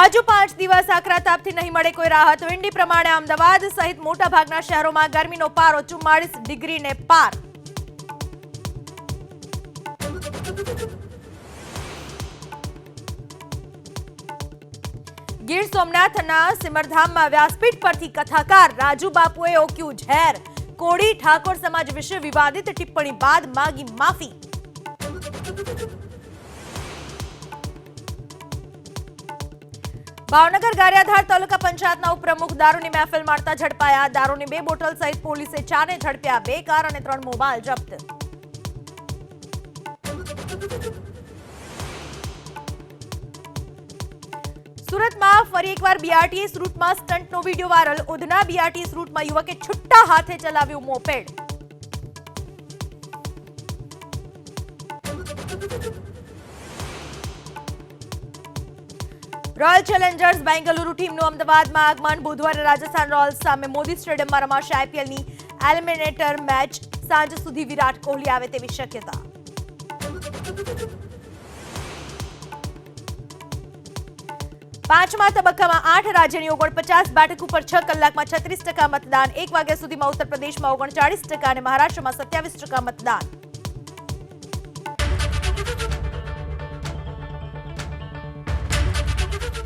હજુ 5 દિવસ આકરા તાપથી નહીં મળે કોઈ રાહત. વિંડી પ્રમાણે અમદાવાદ સહિત મોટાભાગના શહેરોમાં ગરમીનો પારો 44 ડિગ્રીને પાર. ગીર સોમનાથના સિમરધામમાં વ્યાસપીઠ પરથી કથાકાર રાજુ બાપુએ ઓક્યું ઝેર. કોળી ઠાકોર સમાજ વિશે વિવાદિત ટિપ્પણી બાદ માગી માફી. ભાવનગર ગારિયાધાર તાલુકા પંચાયતના ઉપપ્રમુખ દારૂની મહેફિલ મારતા ઝડપાયા. દારૂની 2 બોટલ સહિત પોલીસે 4ને ઝડપ્યા. 2 કાર અને 3 મોબાઈલ જપ્ત. સુરતમાં ફરી એકવાર બીઆરટીએસ રૂટમાં સ્ટન્ટનો વિડીયો વાયરલ. ઉધના બીઆરટીએસ રૂટમાં યુવકે છુટ્ટા હાથે ચલાવ્યું મોપેડ. રોયલ ચેલેન્જર્સ બેંગલુરુ ટીમનું અમદાવાદમાં આગમન. બુધવારે રાજસ્થાન રોયલ્સ સામે મોદી સ્ટેડિયમમાં રમાશે આઈપીએલની એલિમિનેટર મેચ. સાંજ સુધી વિરાટ કોહલી આવે તેવી શક્યતા. પાંચમા તબક્કામાં 8 રાજ્યની 49 બેઠક ઉપર 6 કલાકમાં 36% મતદાન. 1 વાગ્યા સુધીમાં ઉત્તર પ્રદેશમાં 39% અને મહારાષ્ટ્રમાં 27% મતદાન.